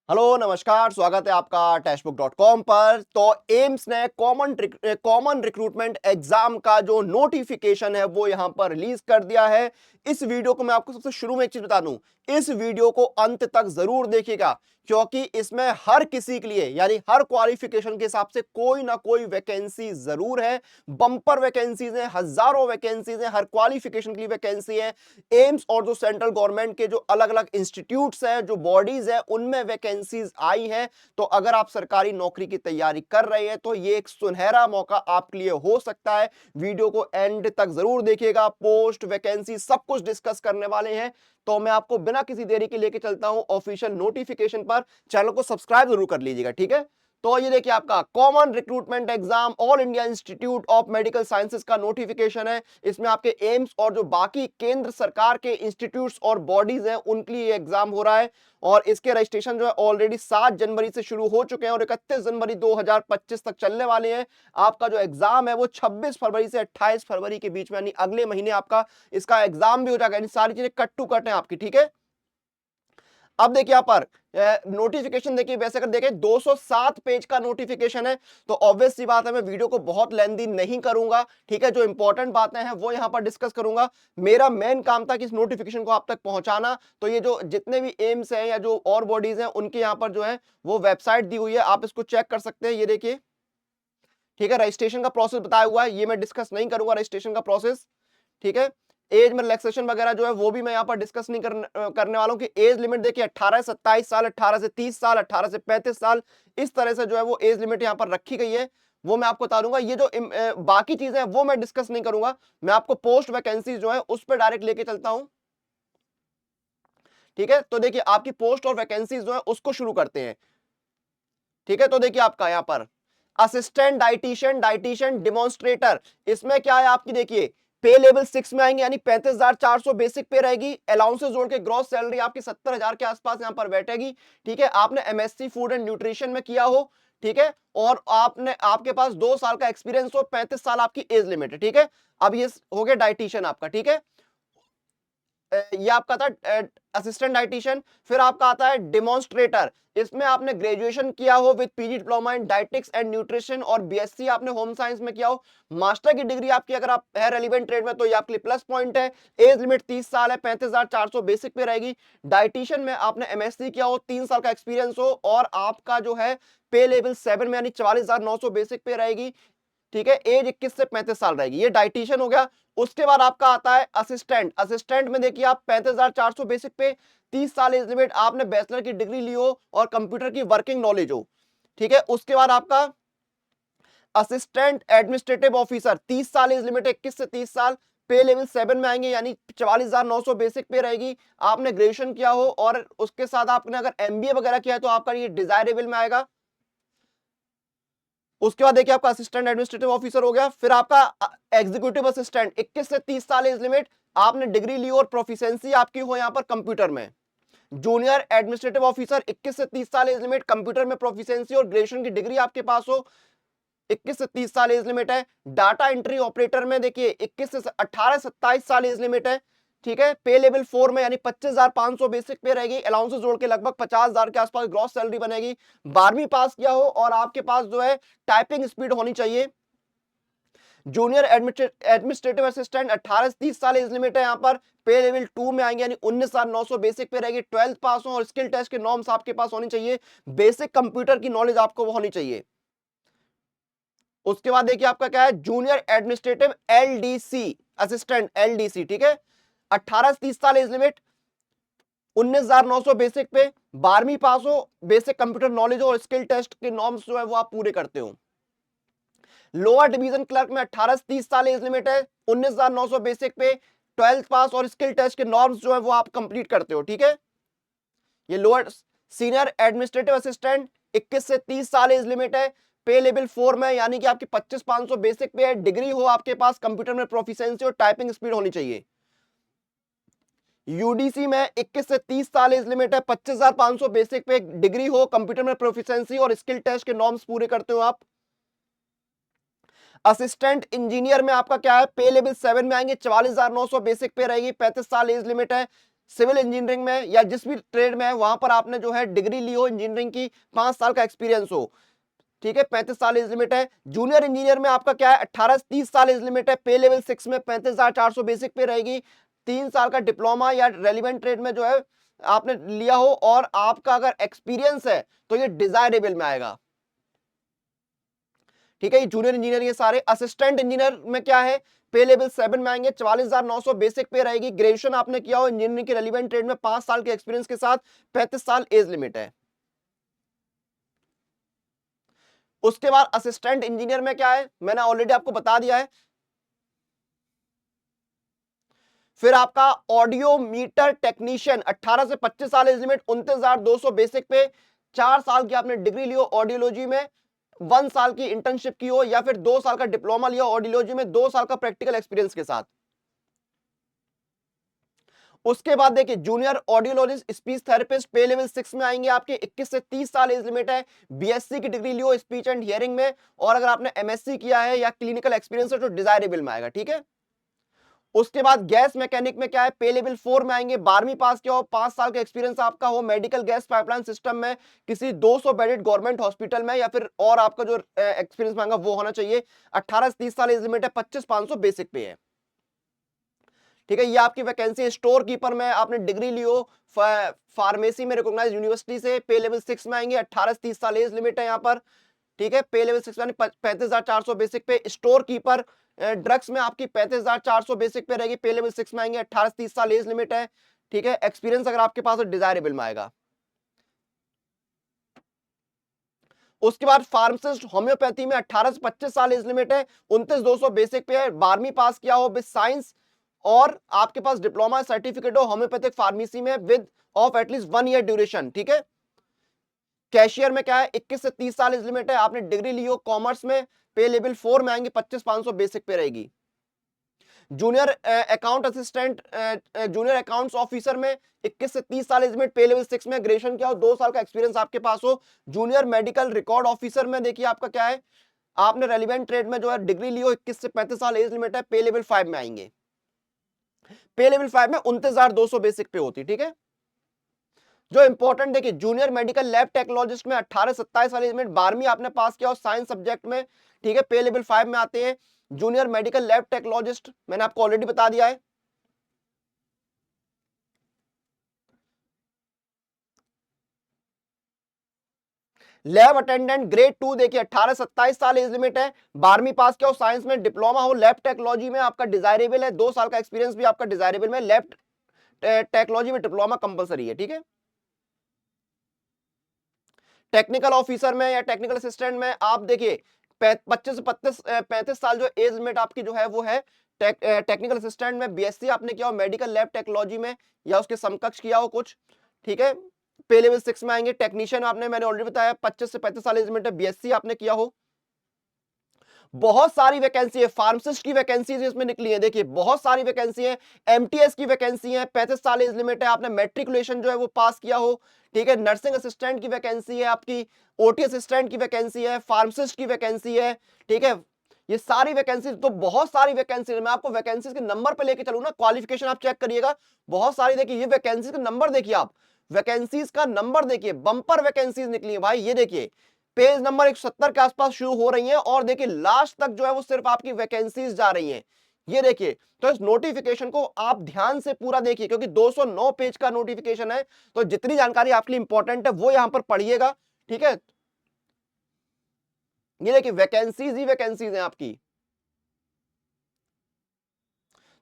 Hello नमस्कार, स्वागत है आपका टेक्स्टबुक.com पर। तो एम्स ने कॉमन रिक्रूटमेंट एग्जाम का जो नोटिफिकेशन है वो यहां पर रिलीज कर दिया है। इस वीडियो को मैं आपको सबसे शुरू में एक चीज बता दूं, इस वीडियो को अंत तक जरूर देखिएगा क्योंकि इसमें हर किसी के लिए यानी हर क्वालिफिकेशन के हिसाब से कोई ना कोई वैकेंसी जरूर है। बम्पर वैकेंसीज हैं, हजारों वैकेंसीज हैं, हर क्वालिफिकेशन के लिए वैकेंसी है। एम्स और जो सेंट्रल गवर्नमेंट के जो अलग अलग इंस्टीट्यूट्स हैं, जो बॉडीज हैं, उनमें वैकेंसीज आई हैं। तो अगर आप सरकारी नौकरी की तैयारी कर रहे हैं तो ये एक सुनहरा मौका आपके लिए हो सकता है। वीडियो को एंड तक जरूर देखिएगा, पोस्ट वैकेंसी सब कुछ डिस्कस करने वाले हैं। तो मैं आपको बिना किसी देरी के लेके चलता हूं ऑफिशियल नोटिफिकेशन पर। चैनल को सब्सक्राइब जरूर कर लीजिएगा, ठीक है। तो ये देखिए आपका common recruitment exam all India institute of medical sciences का नोटिफिकेशन है। इसमें आपके एम्स और जो बाकी केंद्र सरकार के इंस्टीट्यूट्स और बॉडीज हैं उनके लिए एग्जाम हो रहा है। और इसके रजिस्ट्रेशन जो है ऑलरेडी 7 जनवरी से शुरू हो चुके हैं और 31 जनवरी 2025 तक चलने वाले हैं। आपका जो एग्जाम है वो 26 फरवरी से 28 फरवरी के बीच में यानी अगले महीने आपका इसका एग्जाम भी हो जाएगा। यानी सारी चीजें कट टू कट है आपकी, ठीक है। अब देखिए यहां पर नोटिफिकेशन देखिए, वैसे अगर देखें 207 पेज का नोटिफिकेशन है। तो ऑब्वियस सी बात है मैं वीडियो को बहुत लेंदी नहीं करूंगा, ठीक है। जो इंपॉर्टेंट बातें हैं वो यहां पर डिस्कस करूंगा। मेरा मेन काम था कि इस नोटिफिकेशन को आप तक पहुंचाना। तो ये जो जितने भी एम्स हैं या जो और बॉडीज हैं उनके यहां पर जो है वो वेबसाइट दी हुई है, आप इसको चेक कर सकते हैं। ये देखिए, ठीक है। रजिस्ट्रेशन का प्रोसेस बताया हुआ है, ये मैं डिस्कस नहीं करूंगा रजिस्ट्रेशन का प्रोसेस, ठीक है। एज में रिलैक्सेशन वगैरह जो है वो भी मैं यहां पर डिस्कस नहीं करने वाला हूं कि एज लिमिट देखिए 18 से 27 साल, 18 से 30 साल, 18 से 35 साल, इस तरह से जो है वो एज लिमिट यहां पर रखी गई है। वो मैं आपको बता दूंगा। ये जो बाकी चीजें हैं वो मैं डिस्कस नहीं करूंगा। मैं आपको पोस्ट वैकेंसी जो है उस पर डायरेक्ट लेके चलता हूं, ठीक है। तो देखिए आपकी पोस्ट और वैकेंसीज जो है उसको शुरू करते हैं, ठीक है। तो देखिए आपका यहां पर असिस्टेंट डाइटिशियन, डाइटिशियन डिमॉन्स्ट्रेटर, इसमें क्या है आपकी देखिए पे लेवल 6 में आएंगे यानी 35,400 बेसिक पे रहेगी। अलाउंसेस जोड़ के ग्रॉस सैलरी आपकी 70,000 के आसपास यहां पर बैठेगी, ठीक है। आपने एमएससी फूड एंड न्यूट्रिशन में किया हो, ठीक है। और आपने आपके पास 2 साल का एक्सपीरियंस हो, 35 साल आपकी एज लिमिट है, ठीक है। अब ये हो गया डाइटिशियन आपका, ठीक है। ये आपका था असिस्टेंट डाइटिशियन। फिर आपका आता है डेमोन्स्ट्रेटर, इसमें आपने ग्रेजुएशन किया हो with PG diploma in dietetics and nutrition और बीएससी आपने होम साइंस में किया हो। मास्टर की डिग्री आपकी अगर आप है रेलिवेंट ट्रेड में तो ये आपके लिए प्लस पॉइंट है। एज लिमिट 30 साल है, 35,400 बेसिक पे रहेगी। डाइटिशियन में आपने एमएससी किया हो, 3 साल का एक्सपीरियंस हो और आपका जो है पे लेवल 7 में यानी 44,900 बेसिक पे रहेगी, ठीक है। एज 21 से 35 साल रहेगी। ये डाइटिशियन हो गया। उसके बाद आपका आता है असिस्टेंट। असिस्टेंट में देखिए आप 35,400 बेसिक पे, 30 साल एज लिमिट, आपने बैचलर की डिग्री ली हो और कंप्यूटर की वर्किंग नॉलेज हो, ठीक है। उसके बाद आपका असिस्टेंट एडमिनिस्ट्रेटिव ऑफिसर, 30 साल एज लिमिट, 21 से 30 साल, पे लेवल 7 में आएंगे यानी 44,900 बेसिक पे रहेगी। आपने ग्रेजुएशन किया हो और उसके साथ आपने अगर एमबीए वगैरह किया है तो आपका ये डिजायरेबल में आएगा। उसके बाद देखिए आपका असिस्टेंट एडमिनिस्ट्रेटिव ऑफिसर हो गया। फिर आपका एग्जीक्यूटिव असिस्टेंट, 21 से 30 साल एज लिमिट, आपने डिग्री ली और प्रोफिशिएंसी आपकी हो यहां पर कंप्यूटर में। जूनियर एडमिनिस्ट्रेटिव ऑफिसर, 21 से 30 साल एज लिमिट, कंप्यूटर में प्रोफिशिएंसी और ग्रेजुएशन की डिग्री आपके पास हो, 21 से 30 साल एज लिमिट है। डाटा एंट्री ऑपरेटर में देखिए 21 से 18 27 साल एज लिमिट है, ठीक है। पे लेवल 4 में यानी 25,500 बेसिक पे रहेगी। अलाउंसेस जोड़ के लगभग 50,000 के आसपास ग्रॉस सैलरी बनेगी। 12वीं पास किया हो और आपके पास जो है टाइपिंग स्पीड होनी चाहिए। जूनियर एडमिनिस्ट्रेटिव असिस्टेंट, 18 से 30 साल एज लिमिट है यहां पर। पे लेवल 2 में आएंगे यानी 19,900 बेसिक पे रहेगी। 12th पास हो और स्किल टेस्ट के नॉर्म्स आपके पास होनी चाहिए। बेसिक कंप्यूटर की नॉलेज आपको होनी चाहिए। उसके बाद देखिए आपका क्या है, junior administrative LDC assistant, LDC, ठीक है। 18 से 30 साल एज लिमिट, 19,900 बेसिक पे, 12वीं पास हो, बेसिक कंप्यूटर नॉलेज हो और स्किल टेस्ट के नॉर्म्स जो है वो आप पूरे करते हो। लोअर डिवीजन क्लर्क में 18 से 30 साल एज लिमिट है, 19,900 बेसिक पे, 12th पास और स्किल टेस्ट के नॉर्म्स जो है वो आप कंप्लीट करते हो, ठीक है। ये लोअर सीनियर एडमिनिस्ट्रेटिव असिस्टेंट, 21 से 30 साल एज लिमिट है, पे लेवल 4 में यानी कि आपकी 25,500 बेसिक पे है। डिग्री हो आपके पास, कंप्यूटर में प्रोफिशिएंसी और टाइपिंग स्पीड होनी चाहिए। यूडीसी में 21 से 30 साल एज लिमिट है, 25,500 बेसिक पे, डिग्री हो, कंप्यूटर में प्रोफिशिएंसी और स्किल टेस्ट के नॉर्म्स पूरे करते हो आप। असिस्टेंट इंजीनियर में आपका क्या है, पे लेवल 7 में आएंगे, 44,900 बेसिक पे रहेगी, 35 साल एज लिमिट है। सिविल इंजीनियरिंग में या जिस भी ट्रेड में है वहां पर आपने जो है डिग्री ली हो इंजीनियरिंग की, 5 साल का एक्सपीरियंस हो, ठीक है, 35 साल एज लिमिट है। जूनियर इंजीनियर में आपका क्या है, 18 से 30 साल एज लिमिट है। पे लेवल 6 में 35,400 बेसिक पे रहेगी। 3 साल का डिप्लोमा या रेलिवेंट ट्रेड में जो है आपने लिया हो और आपका अगर एक्सपीरियंस है तो ये डिजायरेबल में आएगा, ठीक है। ये जूनियर इंजीनियर ये सारे। असिस्टेंट इंजीनियर में क्या है, पे लेवल 7 में आएंगे, 44,900 बेसिक पे रहेगी। ग्रेजुएशन आपने किया हो इंजीनियरिंग के रेलिवेंट ट्रेड में 5 साल के एक्सपीरियंस के साथ, 35 साल एज लिमिट है। उसके बाद असिस्टेंट इंजीनियर में क्या है, मैंने ऑलरेडी आपको बता दिया है। फिर आपका ऑडियो मीटर टेक्नीशियन 18 से 25 साल एज लिमिट, 29,200 बेसिक पे। 4 साल की आपने डिग्री ली हो ऑडियोलॉजी में, 1 साल की इंटर्नशिप की हो या फिर 2 साल का डिप्लोमा लिया ऑडियोलॉजी में, 2 साल का प्रैक्टिकल एक्सपीरियंस के साथ। उसके बाद देखिए जूनियर ऑडियोलॉजिस्ट स्पीच थेरेपिस्ट, पे लेवल 6 में आएंगे आपके, 21 से 30 साल एज लिमिट है। बीएससी की degree Leo speech and hearing में, और अगर आपने एमएससी किया है या क्लिनिकल एक्सपीरियंस है तो डिजायरेबल में आएगा, ठीक है। उसके बाद गैस मैकेनिक में क्या है, पे लेवल 4 में आएंगे, 12वीं पास किया हो, 5 साल का एक्सपीरियंस आपका हो मेडिकल गैस पाइपलाइन सिस्टम में, किसी 200 बेडेड गवर्नमेंट हॉस्पिटल में, या फिर और आपका जो एक्सपीरियंस मांगा वो होना चाहिए। 18 से 30 साल एज लिमिट है, 25,500 बेसिक पे है, ठीक है। ये आपकी वैकेंसी। स्टोर कीपर में आपने डिग्री ली हो फार्मेसी में रिकॉग्नाइज यूनिवर्सिटी से, पे लेवल 6 में आएंगे, 18 से 30 साल एज लिमिट है यहाँ पर, ठीक है। पे लेवल 6 यानी 35,400 बेसिक पे। स्टोर कीपर ड्रग्स में आपकी 35,400 बेसिक पे रहेगी, पे लेवल 6 में आएंगे, 18 से 30 साल एज लिमिट है, ठीक है। एक्सपीरियंस अगर आपके पास डिजायरेबल में आएगा। उसके बाद फार्मासिस्ट होम्योपैथी में 18 से 25 साल एज लिमिट है, 29,200 बेसिक पे है। 12वीं पास किया हो विद साइंस और आपके पास डिप्लोमा सर्टिफिकेट हो होम्योपैथिक फार्मेसी में with of at least 1 year duration, ठीक है। कैशियर में क्या है, 21 से 30 साल एज लिमिट है, आपने डिग्री ली हो कॉमर्स में, पे लेवल 4 में आएंगे, 25,500 बेसिक पे रहेगी। Junior account assistant junior accounts officer में 21 से 30 साल एज लिमिट, पे लेवल 6 में, ग्रेजुएशन किया हो, 2 साल का एक्सपीरियंस आपके पास हो। जूनियर मेडिकल रिकॉर्ड ऑफिसर में देखिए आपका क्या है, आपने रेलिवेंट ट्रेड में जो है डिग्री ली हो, 21 से 35 साल एज लिमिट है, पे लेवल 5 में आएंगे। पे लेवल 5 में 29,200 बेसिक पे होती, ठीक है। जो इंपॉर्टेंट देखिए जूनियर मेडिकल लैब टेक्नोलॉजिस्ट में 18 से 27 साल एज लिमिट, 12वीं आपने पास किया हो साइंस सब्जेक्ट में, ठीक है, पे लेवल 5 में आते हैं। जूनियर मेडिकल लैब टेक्नोलॉजिस्ट मैंने आपको ऑलरेडी बता दिया है। लैब अटेंडेंट ग्रेड 2 देखिए 18 से 27 साल एज लिमिट है, 12वीं पास किया हो साइंस में, डिप्लोमा हो लैब टेक्नोलॉजी में, आपका डिजायरेबल है, 2 साल का एक्सपीरियंस भी आपका डिजायरेबल में। लैब टेक्नोलॉजी में डिप्लोमा कंपलसरी है, ठीक है। टेक्निकल ऑफिसर में या टेक्निकल असिस्टेंट में आप देखिए 25 से 35 साल जो एज लिमिट आपकी जो है वो है। टेक्निकल असिस्टेंट में बीएससी आपने किया हो मेडिकल लैब टेक्नोलॉजी में या उसके समकक्ष किया हो कुछ, ठीक है। पे लेवल 6 में आएंगे। टेक्नीशियन आपने मैंने ऑलरेडी बताया 25 से 35 साल एज लिमिट है, बीएससी आपने किया हो। बहुत सारी वैकेंसी है, फार्मासिस्ट की वैकेंसी इसमें निकली है, देखिए बहुत सारी वैकेंसी है। एमटीएस की वैकेंसी है, 35 साल एज लिमिट है, आपने मैट्रिकुलेशन जो है वो पास किया हो, ठीक है। नर्सिंग असिस्टेंट की वैकेंसी है आपकी, ओटी असिस्टेंट की वैकेंसी है, फार्मासिस्ट की वैकेंसी है, ठीक है। ये सारी वैकेंसी, तो बहुत सारी वैकेंसी है। मैं आपको वैकेंसीज के नंबर पे लेके चलूं ना, क्वालिफिकेशन आप चेक करिएगा, बहुत सारी देखिए, ये वैकेंसीज का नंबर देखिए, आप वैकेंसीज का नंबर देखिए, बंपर वैकेंसीज निकली है भाई। ये देखिए पेज नंबर 170 के आसपास शुरू हो रही हैं और देखिए लास्ट तक जो है वो सिर्फ आपकी वैकेंसीज जा रही हैं। ये देखिए, तो इस नोटिफिकेशन को आप ध्यान से पूरा देखिए क्योंकि 209 पेज का नोटिफिकेशन है, तो जितनी जानकारी आपके लिए इंपॉर्टेंट है वो यहां पर पढ़िएगा, ठीक है। ये देखिए वैकेंसीज ही वैकेंसीज हैं आपकी,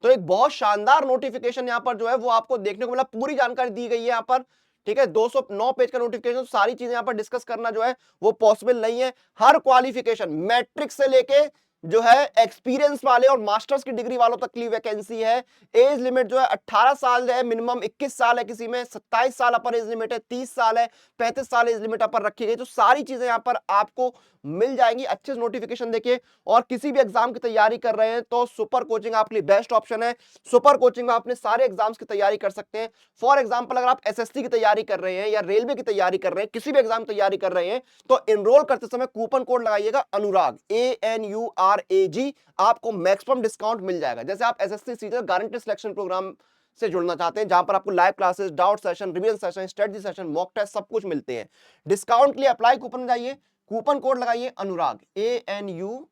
तो एक बहुत शानदार नोटिफिकेशन यहां पर जो है वो आपको देखने को मिला, पूरी जानकारी दी गई है यहां पर, ठीक है। 209 पेज का नोटिफिकेशन, सारी चीजें यहां पर डिस्कस करना जो है वो पॉसिबल नहीं है। हर क्वालिफिकेशन मैट्रिक से लेके जो है एक्सपीरियंस वाले और मास्टर्स की डिग्री वालों तक की वैकेंसी है। एज लिमिट जो है 18 साल है मिनिमम, 21 साल है किसी में, 27 साल अपर एज लिमिट है, 30 साल है, 35 साल एज लिमिट अपर रखी गई। तो सारी चीजें यहां पर आपको मिल जाएंगी। अच्छे से नोटिफिकेशन देखिए, और किसी भी एग्जाम की तैयारी कर रहे हैं तो सुपर कोचिंग आपके लिए बेस्ट ऑप्शन है। सुपर कोचिंग में अपने सारे एग्जाम्स की तैयारी कर सकते हैं। फॉर एग्जाम्पल अगर आप एसएससी की तैयारी कर रहे हैं या रेलवे की तैयारी कर रहे हैं, किसी भी एग्जाम की तैयारी कर रहे हैं, तो एनरोल करते समय कूपन कोड लगाइएगा अनुराग, ANURAG, आपको मैक्सिमम डिस्काउंट मिल जाएगा। जैसे आप SSC season guarantee selection programme से जुड़ना चाहते हैं, जहां पर आपको live classes, doubt session, revision session, strategy session, mock test सब कुछ मिलते हैं। डिस्काउंट के लिए अप्लाई कूपन जाइए, कूपन कोड लगाइए अनुराग, ANURAG,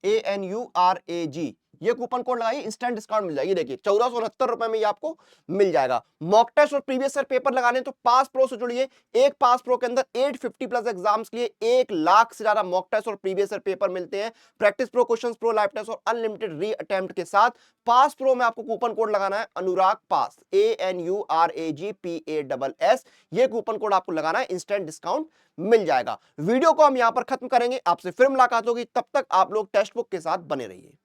ANURAG, ये कूपन कोड लगाइए, इंस्टेंट डिस्काउंट मिल जाएगी। देखिए 1469 रुपए में ये आपको मिल जाएगा। मॉक टेस्ट और प्रीवियस ईयर पेपर लगाने तो पास प्रो से जुड़िए। एक पास प्रो के अंदर 850 प्लस एग्जाम्स के लिए 1 लाख से ज्यादा मॉक टेस्ट और प्रीवियस ईयर पेपर मिलते हैं। Practice pro, questions pro, live test और अनलिमिटेड री अटेम्प्ट के साथ पास प्रो में आपको कूपन कोड लगाना है अनुराग पास, ANURAGPASS, ये कूपन कोड आपको लगाना है, इंस्टेंट डिस्काउंट मिल जाएगा। वीडियो को हम यहां पर खत्म करेंगे, आपसे फिर मुलाकात होगी, तब तक आप लोग टेक्स्ट बुक के साथ बने रहिए।